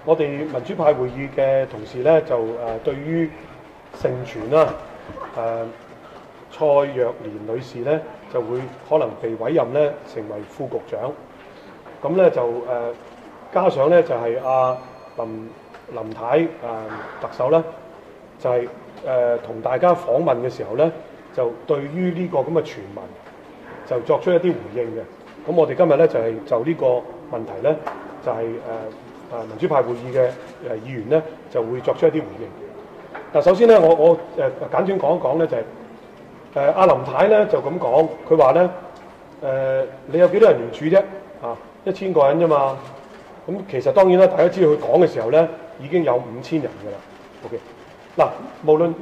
我哋民主派會議嘅同事咧就對於盛傳啦蔡若蓮女士咧就會可能被委任咧成為副局長，咁咧就加上咧就係林太特首咧就係同大家訪問嘅時候咧就對於呢個咁嘅傳聞就作出一啲回應嘅。咁我哋今日咧就係就呢個問題咧就係民主派會議嘅議員咧就會作出一啲回應。嗱，首先咧我簡短講一講咧就係阿林太咧就咁講，佢話咧你有幾多人聯署啫？1000個人啫嘛。咁其實當然啦，大家知道佢講嘅時候咧已經有5000人㗎啦。OK， 嗱，無論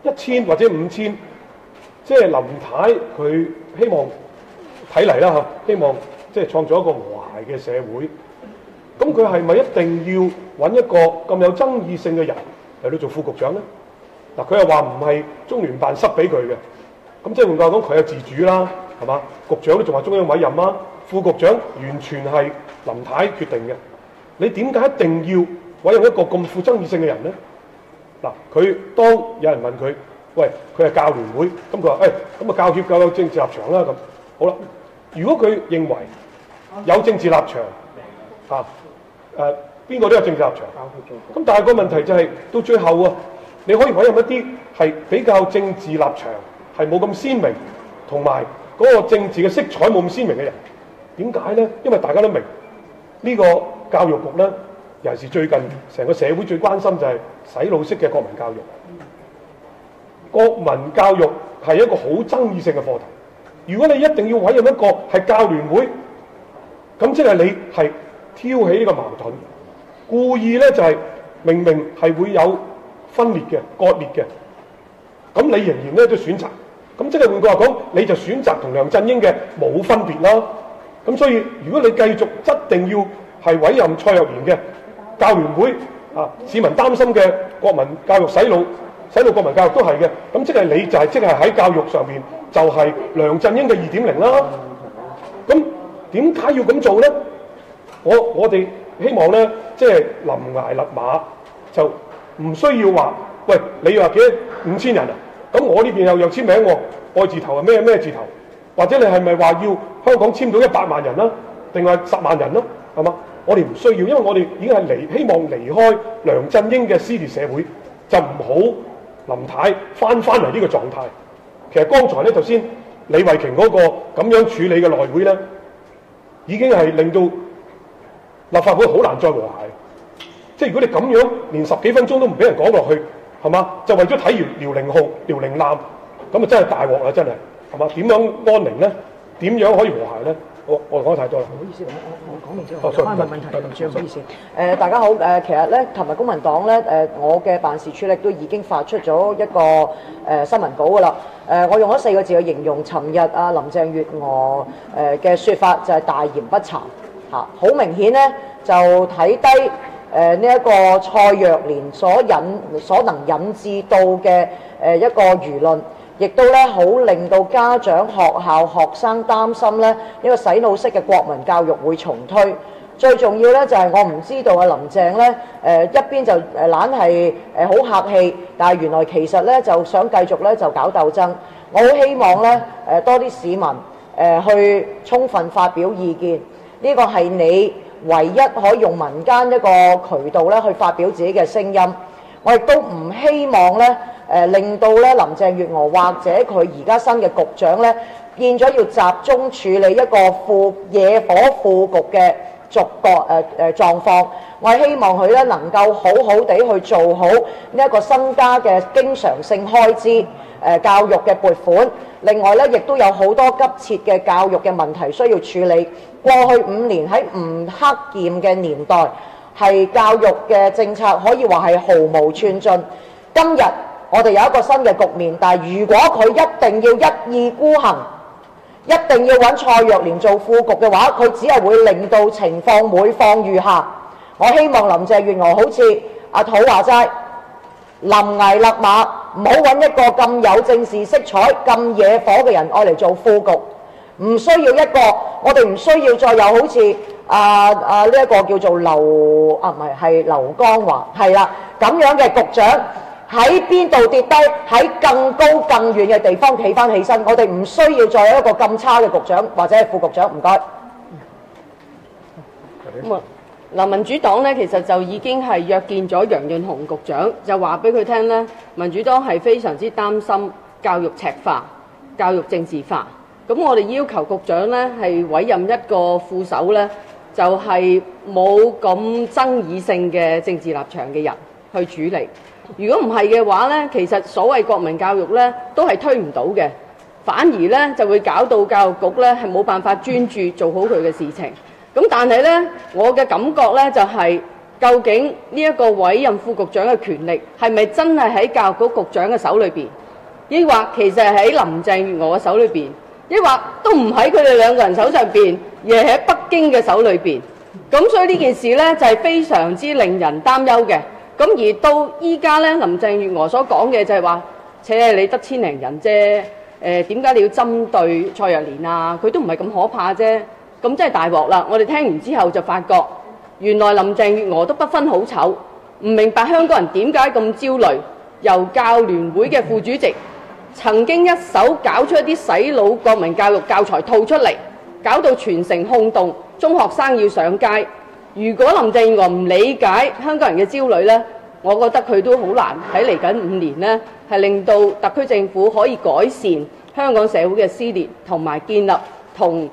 1000或者5000，即係林太佢希望睇嚟啦嚇，希望即係創造一個和諧嘅社會。咁佢係咪一定要揾一個咁有爭議性嘅人嚟到做副局長咧？嗱，佢又話唔係中聯辦塞俾佢嘅，咁即係換句話講，佢有自主啦，係嘛？局長都仲係中央委任啦，副局長完全係林太決定嘅。你點解一定要委任一個咁富爭議性嘅人咧？嗱，佢當有人問佢，喂，佢係教聯會，咁佢話，咁啊教協夠有政治立場啦，咁好啦。如果佢認為有政治立場邊個都有政治立場，咁但係個問題就係到最後啊，你可以委任一啲係比較政治立場係冇咁鮮明，同埋嗰個政治嘅色彩冇咁鮮明嘅人。點解咧？因為大家都明呢個教育局咧，尤其是最近成個社會最關心就係洗腦式嘅國民教育。國民教育係一個好爭議性嘅課題。如果你一定要委任一個係教聯會，咁即係你係挑起呢個矛盾，故意咧就係明明係會有分裂嘅、割裂嘅，咁你仍然咧都選擇，咁即係換句話講，你就選擇同梁振英嘅冇分別啦。咁所以如果你繼續一定要係委任蔡若蓮嘅教聯會市民擔心嘅國民教育洗腦國民教育都係嘅，咁即係你就係即係喺教育上面就係梁振英嘅2.0啦。咁點解要咁做咧？我哋希望咧，即係臨崖勒馬，就唔需要話，喂，你話幾多5000人啊？咁我呢邊又簽名喎，愛字頭係咩字頭？或者你係咪話要香港簽到100萬人啦，定係10萬人啦？係嘛？我哋唔需要，因為我哋已經係希望離開梁振英嘅撕裂社會，就唔好林太翻嚟呢個狀態。其實剛才咧，頭先李慧瓊嗰個咁樣處理嘅內會咧，已經係令到立法會好難再和諧。即係如果你咁樣連10幾分鐘都唔俾人講落去，係嘛？就為咗睇完遼寧號、遼寧艦，咁啊真係大鑊啦！真係，係嘛？點樣安寧咧？點樣可以和諧咧？我講得太多啦。唔好意思，我講完之後，翻問題，唔好意思。大家好，其實咧，琴日公民黨咧，我嘅辦事處咧都已經發出咗一個新聞稿㗎啦。我用咗4個字去形容尋日林鄭月娥嘅説法，就係大言不慚嚇。好明顯咧，就睇低呢一個蔡若蓮所能引致到嘅一個輿論。亦都咧好令到家長、學校、學生擔心咧，呢個洗腦式嘅國民教育會重推。最重要咧就係我唔知道林鄭咧一邊就懶係好客氣，但係原來其實咧就想繼續咧就搞鬥爭。我好希望咧多啲市民去充分發表意見，呢個係你唯一可以用民間一個渠道咧去發表自己嘅聲音。我亦都唔希望咧令到咧林鄭月娥或者佢而家新嘅局長咧變咗要集中處理一個野火副局嘅狀況。我係希望佢咧能夠好好地去做好呢一個新加嘅經常性開支教育嘅撥款。另外咧亦都有好多急切嘅教育嘅問題需要處理。過去5年喺唔克儉嘅年代，係教育嘅政策可以話係毫無寸進。今日我哋有一個新嘅局面，但係如果佢一定要一意孤行，一定要揾蔡若蓮做副局嘅話，佢只係會令到情況每況愈下。我希望林鄭月娥好似阿土話齋，臨崖勒馬，唔好揾一個咁有政治色彩、咁惹火嘅人愛嚟做副局。唔需要一個，我哋唔需要再有好似呢一個叫做劉江華係啦咁樣嘅局長喺邊度跌低，喺更高更遠嘅地方企翻起身。我哋唔需要再有一個咁差嘅局長或者係副局長。唔該。嗱，民主黨咧其實就已經係約見咗楊潤雄局長，就話俾佢聽咧，民主黨係非常之擔心教育赤化、教育政治化。咁我哋要求局長咧係委任一個副手咧，就係冇咁爭議性嘅政治立場嘅人去處理。如果唔係嘅話咧，其實所謂國民教育咧都係推唔到嘅，反而咧就會搞到教育局咧係冇辦法專注做好佢嘅事情。咁但係咧，我嘅感覺咧就係，究竟呢一個委任副局長嘅權力係咪真係喺教育局局長嘅手裏邊，抑或其實係喺林鄭月娥嘅手裏邊，抑或都唔喺佢哋兩個人手上邊，而係喺北京嘅手裏邊。咁所以呢件事咧就係非常之令人擔憂嘅。咁而到依家咧，林鄭月娥所講嘅就係話，你得千零人啫，點解你要針對蔡若蓮啊？佢都唔係咁可怕啫。咁真係大鑊啦！我哋聽完之後就發覺，原來林鄭月娥都不分好醜，唔明白香港人點解咁焦慮。由教聯會嘅副主席曾經一手搞出一啲洗腦國民教育教材套出嚟，搞到全城轟動，中學生要上街。如果林鄭月娥唔理解香港人嘅焦慮呢，我覺得佢都好難喺嚟緊5年呢，係令到特區政府可以改善香港社會嘅撕裂，同埋建立同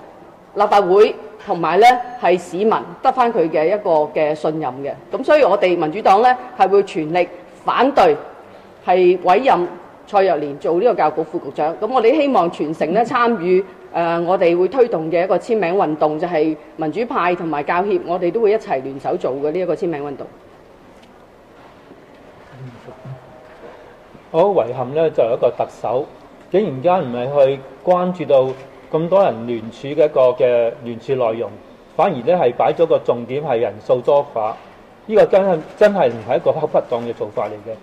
立法會同埋咧係市民得返佢嘅一個嘅信任嘅。咁所以我哋民主黨咧係會全力反對係委任蔡若蓮做呢個教育局副局長。咁我哋希望全城咧參與我哋會推動嘅一個簽名運動，就係民主派同埋教協，我哋都會一齊聯手做嘅呢一個簽名運動。好遺憾咧，就有一個特首竟然間唔係去關注到咁多人聯署嘅一個嘅聯署內容，反而咧係擺咗個重點係人數多寡，呢個真係唔係一個恰不當嘅做法嚟嘅。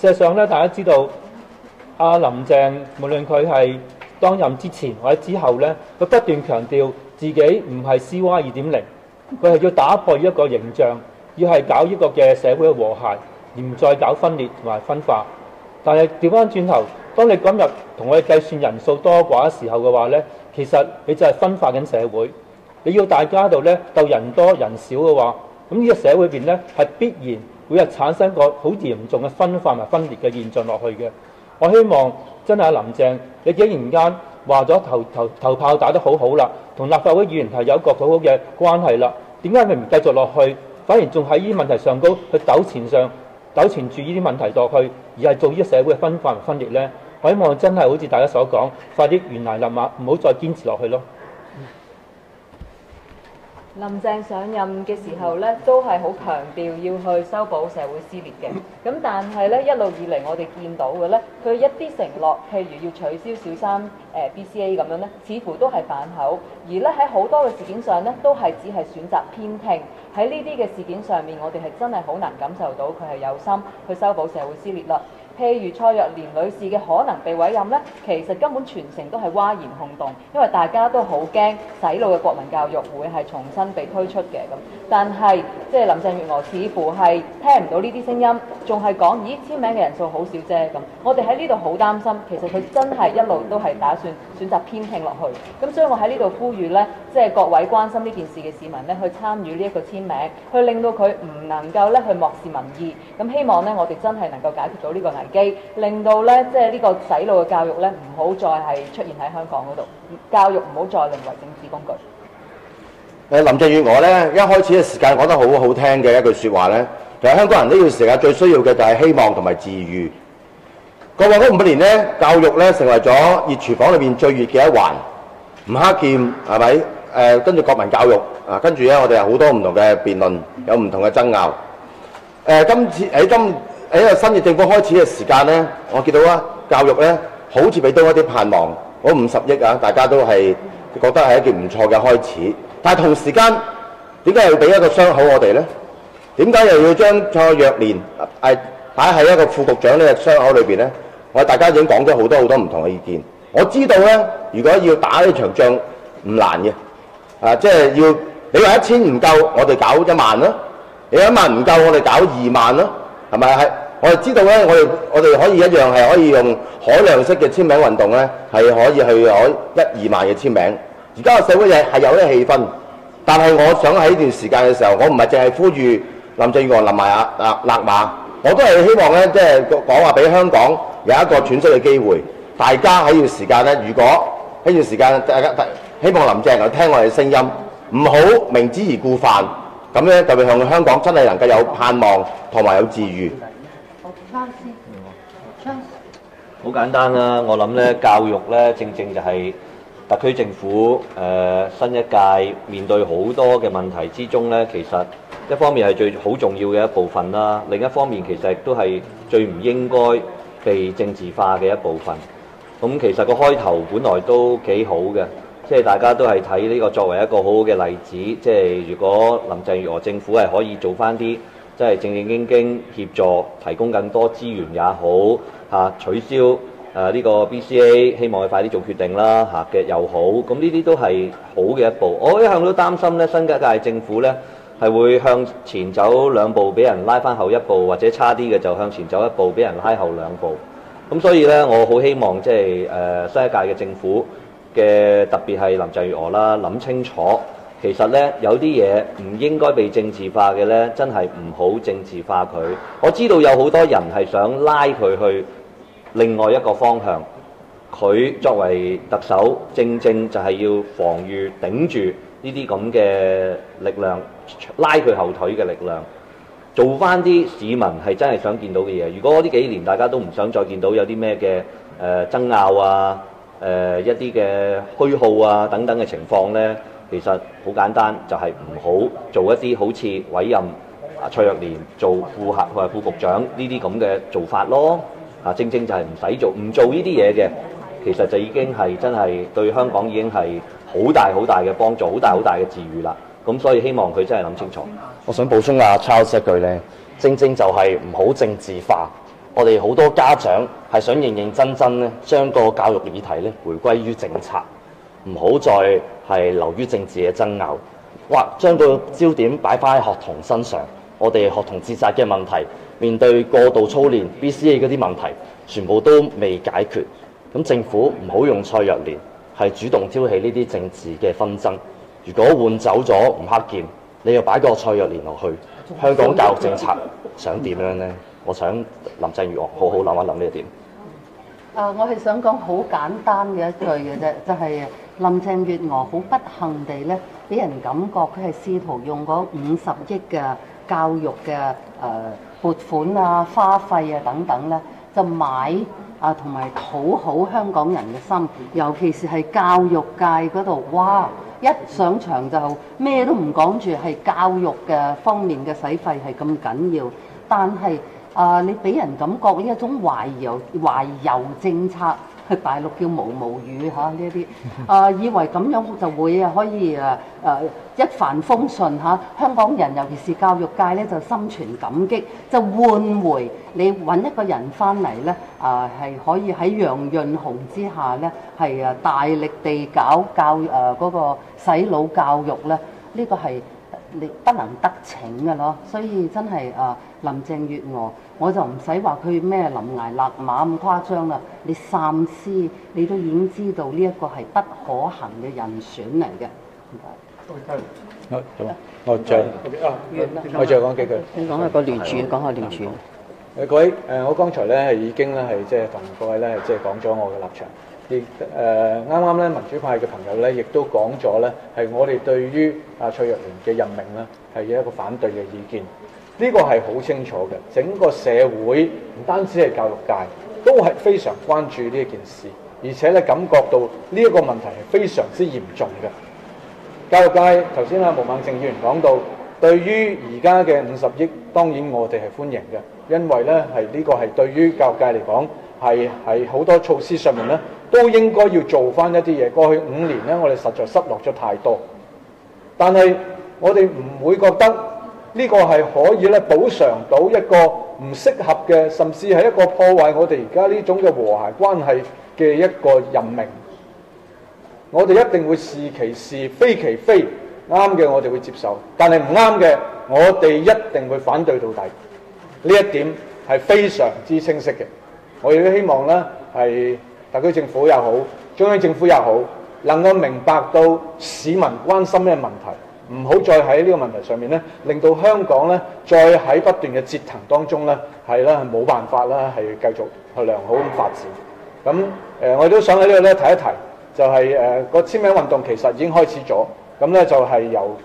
事實上咧，大家知道阿林鄭無論佢係當任之前或者之後咧，佢不斷強調自己唔係 CY 2.0，佢係要打破一個形象，要係搞一個嘅社會嘅和諧，而唔再搞分裂同埋分化。但係調翻轉頭，當你今日同我哋計算人數多寡嘅時候嘅話咧，其實你就係分化緊社會。你要大家度咧鬥人多人少嘅話，咁呢個社會邊咧係必然會係產生個好嚴重嘅分化同埋分裂嘅現象落去嘅。我希望真係林鄭，你竟然間話咗頭炮打得好好啦，同立法會議員係有一個好好嘅關係啦，點解你唔繼續落去，反而仲喺呢啲問題上高去糾纏住呢啲問題落去，而係做呢個社會嘅分化同分裂咧？我希望真係好似大家所講，快啲懸崖勒馬，唔好再堅持落去咯。林鄭上任嘅時候咧，都係好強調要去修補社會撕裂嘅。咁但係咧，一路以嚟我哋見到嘅咧，佢一啲承諾，譬如要取消小三BCA 咁樣咧，似乎都係反口。而咧喺好多嘅事件上咧，都係只係選擇偏聽。喺呢啲嘅事件上面，我哋係真係好難感受到佢係有心去修補社會撕裂啦。譬如蔡若蓮女士嘅可能被委任呢，其實根本全城都係譁然轟動，因為大家都好驚洗腦嘅國民教育會係重新被推出嘅咁。但係即係林鄭月娥似乎係聽唔到呢啲聲音，仲係講咦簽名嘅人數好少啫咁。我哋喺呢度好擔心，其實佢真係一路都係打算選擇偏聽落去。咁所以我喺呢度呼籲呢，即係各位關心呢件事嘅市民呢，去參與呢一個簽名，去令到佢唔能夠咧去漠視民意。咁希望呢，我哋真係能夠解決到呢個危機，令到咧即係呢個洗腦嘅教育咧唔好再係出現喺香港嗰度，教育唔好再淪為政治工具。林鄭月娥咧一開始嘅時間講得好好聽嘅一句説話咧，就係香港人呢段時間最需要嘅就係希望同埋治癒。過往嗰5年咧，教育咧成為咗熱廚房裏邊最熱嘅一環，吳克儉係咪？跟住國民教育啊，跟住咧我哋有好多唔同嘅辯論，有唔同嘅爭拗。今次喺個新嘅政府開始嘅時間咧，我見到教育咧好似俾到一啲盼望，嗰50億啊，大家都係覺得係一件唔錯嘅開始。但係同時間，點解又要俾一個傷口我哋咧？點解又要將蔡若蓮擺喺一個副局長呢個傷口裏邊咧？我哋大家已經講咗好多唔同嘅意見。我知道咧，如果要打呢場仗唔難嘅，即係要你話1000唔夠，我哋搞1萬啦；你1萬唔夠，我哋搞2萬啦，係咪？係我哋知道咧，我哋可以一樣係可以用海量式嘅簽名運動咧，係可以去攞1-2萬嘅簽名。而家個社會係有呢個氣氛，但係我想喺呢段時間嘅時候，我唔係淨係呼籲林鄭月娥臨埋勒馬，我都係希望咧，即係講話俾香港有一個喘息嘅機會。大家喺呢段時間咧，如果呢段時間大家希望林鄭能夠聽我哋嘅聲音，唔好明知而故犯，咁咧就會向香港真係能夠有盼望同埋有治癒。好簡單啦，我諗咧教育咧正正就係特區政府新一屆面對好多嘅問題之中咧，其實一方面係最好重要嘅一部分啦，另一方面其實亦都係最唔應該被政治化嘅一部分。咁其實個開頭本來都幾好嘅，即係大家都係睇呢個作為一個好好嘅例子。即係如果林鄭月娥政府係可以做翻啲即係正正經經協助，提供更多資源也好，取消呢個 BCA， 希望佢快啲做決定啦嘅又好。咁呢啲都係好嘅一步。我一向都擔心咧，新一屆政府咧係會向前走2步，俾人拉翻後1步，或者差啲嘅就向前走1步，俾人拉後2步。咁所以咧，我好希望即係新一屆嘅政府嘅特別係林鄭月娥啦，諗清楚，其實咧有啲嘢唔應該被政治化嘅咧，真係唔好政治化佢。我知道有好多人係想拉佢去另外一個方向，佢作為特首，正正就係要防禦頂住呢啲咁嘅力量，拉佢後腿嘅力量。做翻啲市民係真係想見到嘅嘢。如果呢幾年大家都唔想再見到有啲咩嘅爭拗啊、一啲嘅虛耗啊等等嘅情況呢，其實好簡單，就係唔好做一啲好似委任蔡若蓮做副局長呢啲咁嘅做法咯。正正就係唔做呢啲嘢嘅，其實就已經係真係對香港已經係好大好大嘅幫助，好大好大嘅治癒啦。咁所以希望佢真係諗清楚。我想補充阿 Charles 一句呢，正正就係唔好政治化。我哋好多家長係想認認真真咧，將個教育議題咧回歸於政策，唔好再係流於政治嘅爭拗，或將個焦點擺翻喺學童身上。我哋學童自殺嘅問題，面對過度操練 BCA 嗰啲問題，全部都未解決。咁政府唔好用蔡若蓮係主動挑起呢啲政治嘅紛爭。如果換走咗吳克儉，你又擺個蔡若蓮落去，香港教育政策想點樣呢？我想林鄭月娥好好諗一諗呢一點。我係想講好簡單嘅一句嘅啫，就係林鄭月娥好不幸地咧，俾人感覺佢係試圖用嗰50億嘅教育嘅撥款啊、花費啊等等咧，就買同埋討好香港人嘅心，尤其是係教育界嗰度，哇！一上場就咩都唔講住，係教育嘅方面嘅使費係咁緊要，但係你俾人感覺呢一種懷柔政策，大陸叫毛毛雨嚇呢一啲，以為咁樣就會可以一帆風順嚇，香港人尤其是教育界咧就心存感激，就換回你揾一個人翻嚟咧，係可以喺楊潤雄之下咧係大力地搞嗰個洗腦教育咧，呢個係你不能得逞嘅咯，所以真係林鄭月娥，我就唔使話佢咩臨崖勒馬咁誇張啦。你三思，你都已經知道呢一個係不可行嘅人選嚟嘅。好，咁啊，我再講幾句。你講下個聯署，講下聯署。各位我剛才咧係已經咧係即係同各位咧係即係講咗我嘅立場。亦啱啱咧民主派嘅朋友咧，亦都講咗咧係我哋對於蔡若蓮嘅任命咧係有一個反對嘅意見。呢個係好清楚嘅，整個社會唔單止係教育界，都係非常關注呢一件事，而且咧感覺到呢一個問題係非常之嚴重嘅。教育界頭先毛孟靜議員講到，對於而家嘅50億，當然我哋係歡迎嘅，因為咧係呢個係對於教育界嚟講係好多措施上面咧都應該要做翻一啲嘢。過去5年咧，我哋實在失落咗太多，但係我哋唔會覺得呢個係可以咧補償到一個唔適合嘅，甚至係一個破壞我哋而家呢種嘅和諧關係嘅一個任命。我哋一定會是其是，非其非。啱嘅我哋會接受，但係唔啱嘅，我哋一定會反對到底。呢一點係非常之清晰嘅。我亦都希望咧係特區政府也好，中央政府也好，能夠明白到市民關心嘅問題，唔好再喺呢個問題上面咧，令到香港咧再喺不斷嘅折騰當中咧係冇辦法啦，係繼續去良好咁發展。咁我亦都想喺呢度咧提一提，就係個簽名運動其實已經開始咗。咁咧就係由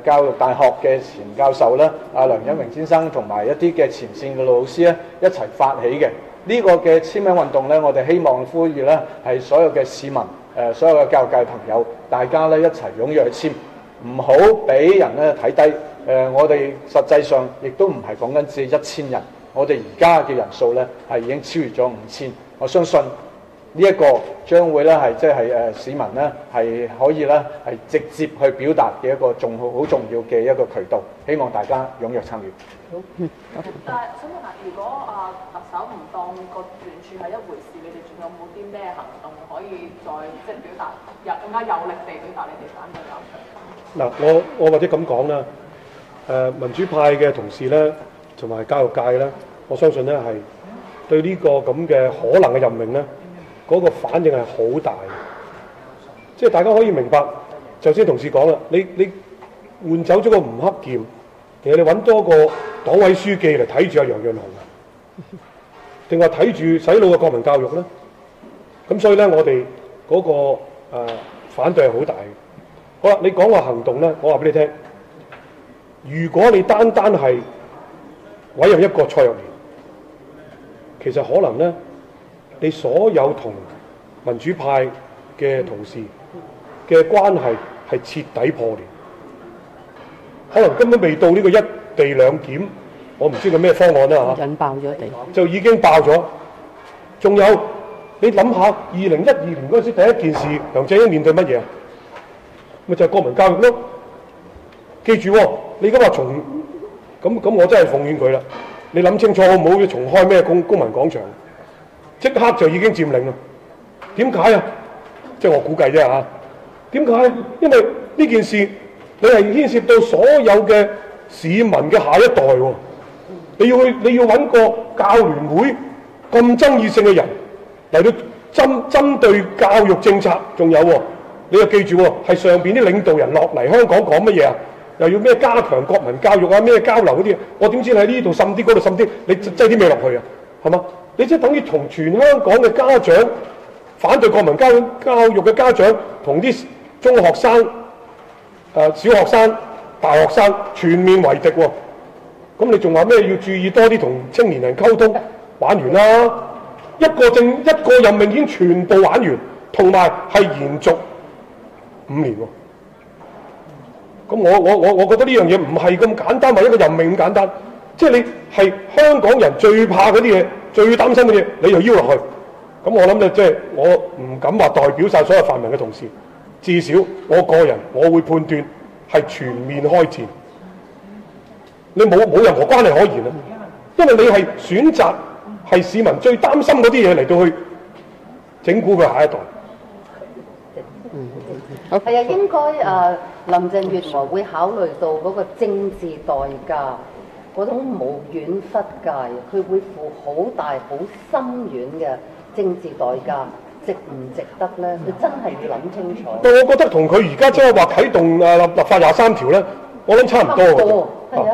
教育大學嘅前教授咧，阿梁恩榮先生同埋一啲嘅前線嘅老師咧一齊發起嘅。呢個嘅簽名運動咧，我哋希望呼籲咧係所有嘅市民、所有嘅教育界朋友，大家咧一齊踴躍去簽，唔好俾人咧睇低。我哋實際上亦都唔係講緊只1000人，我哋而家嘅人數咧係已經超越咗5000。我相信呢一個將會咧係即係市民咧係可以咧係直接去表達嘅一個好重要嘅一個渠道，希望大家踴躍參與。但係想問下，如果特首唔當個聯署係一回事，你哋仲有冇啲咩行動可以再即係表達更加有力地表達你哋反對立場？嗱，我或者咁講啦，民主派嘅同事咧，同埋教育界咧，我相信咧係對呢個咁嘅可能嘅任命咧，嗰個反應係好大嘅，即係大家可以明白。頭先同事講啦，你換走咗個吳克儉，定係你揾多個黨委書記嚟睇住阿楊潤雄啊？定話睇住洗腦嘅國民教育咧？咁所以咧，我哋嗰個反對係好大嘅。好啦，你講個行動咧，我話俾你聽，如果你單單係委任一個蔡若蓮，其實可能咧，你所有同民主派嘅同事嘅關係係徹底破裂，可能根本未到呢個一地兩檢，我唔知佢咩方案啦嚇，引爆咗地，就已經爆咗。仲有你諗下，2012年嗰陣時第一件事，梁振英面對乜嘢啊？咪就係國民教育咯。記住喎，你而家話咁，我真係奉勸佢啦。你諗清楚好唔好？要重開咩公民廣場？即刻就已經佔領啦。點解啊？即係我估計啫嚇。點解？因為呢件事你係牽涉到所有嘅市民嘅下一代喎。你要揾個教聯會咁爭議性嘅人嚟到針對教育政策，仲有喎，你又記住喎，係上邊啲領導人落嚟香港講乜嘢啊？又要咩加強國民教育啊，咩交流嗰啲，我點知喺呢度滲啲，嗰度滲啲？你擠啲咩落去啊？係嘛？你即係等於同全香港嘅家長反對國民教育嘅家長，同啲中學生、小學生、大學生全面為敵喎。咁你仲話咩？要注意多啲同青年人溝通，玩完啦！一個任命已經全部玩完，同埋係延續5年喎。咁我覺得呢樣嘢唔係咁簡單，話一個任命咁簡單，即係你係香港人最怕嗰啲嘢、最擔心嘅嘢，你就邀落去。咁我諗咧，即係我唔敢話代表晒所有泛民嘅同事，至少我個人我會判斷係全面開戰。你冇任何關係可言啊，因為你係選擇係市民最擔心嗰啲嘢嚟到去整蠱佢下一代。係啊，應該林鄭月娥會考慮到嗰個政治代價，嗰種無遠弗屆，佢會付好大好深遠嘅政治代價，值唔值得咧？佢真係要諗清楚。但我覺得同佢而家即係話啟動立法23條咧，我諗差唔多嘅。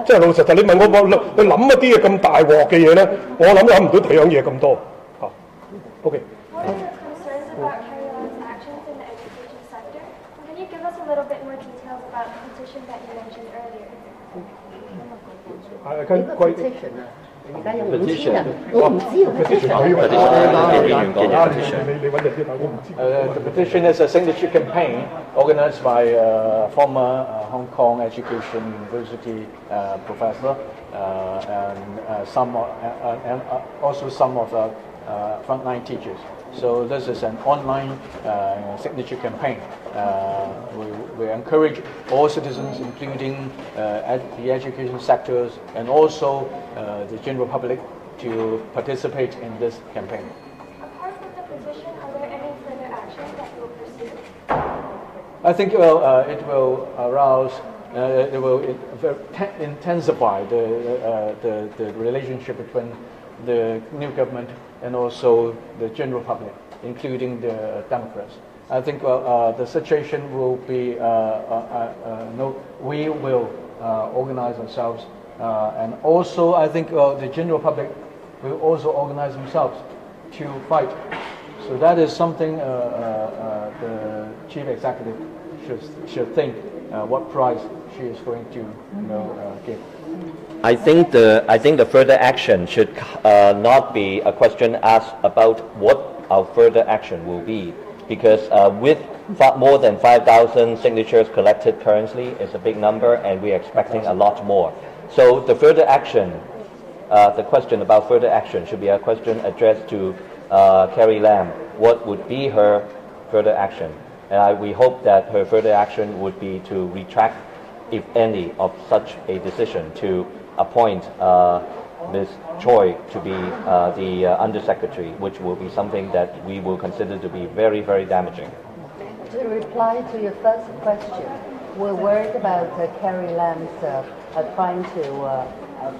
即係老實實，你問我去諗一啲嘅咁大鑊嘅嘢咧，我諗唔到第二樣嘢咁多。OK。little bit more details about the petition that you mentioned earlier. 而家有5000人，我唔知 The petition is a signature campaign organized by a former Hong Kong Education University professor and also some of frontline teachers. So this is an online signature campaign. We encourage all citizens, including the education sectors and also the general public, to participate in this campaign. Apart from the petition, are there any further actions that you will pursue? I think it will arouse, it will intensify the relationship between the new government and also the general public, including the Democrats. I think the situation will be, we will organize ourselves, and also I think the general public will also organize themselves to fight. So that is something the chief executive should think what price she is going to give. I think the further action should not be a question asked about what our further action will be, because with more than 5,000 signatures collected currently, it's a big number, and we're expecting a lot more. So the further action, the question about further action should be a question addressed to Carrie Lam. What would be her further action? And we hope that her further action would be to retract, if any, of such a decision to appoint Ms. Choi to be the Undersecretary, which will be something that we will consider to be very, very damaging. To reply to your first question, we're worried about Carrie Lam's trying to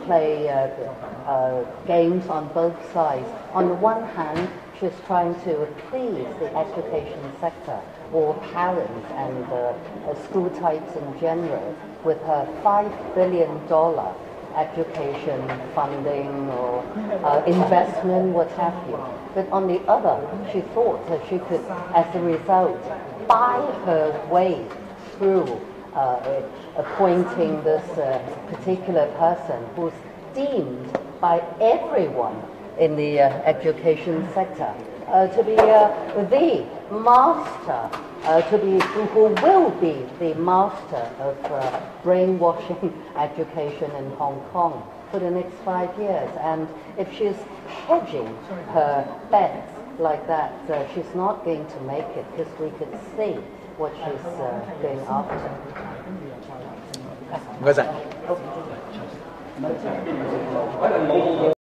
play games on both sides. On the one hand, she's trying to please the education sector or parents and school types in general with her $5 billion education funding or investment, what have you. But on the other, she thought that she could, as a result, buy her way through appointing this particular person who's deemed by everyone in the education sector to be the master, who will be the master of brainwashing education in Hong Kong for the next 5 years. And if she's hedging her bets like that, she's not going to make it, because we could see what she's going after. 唔該晒。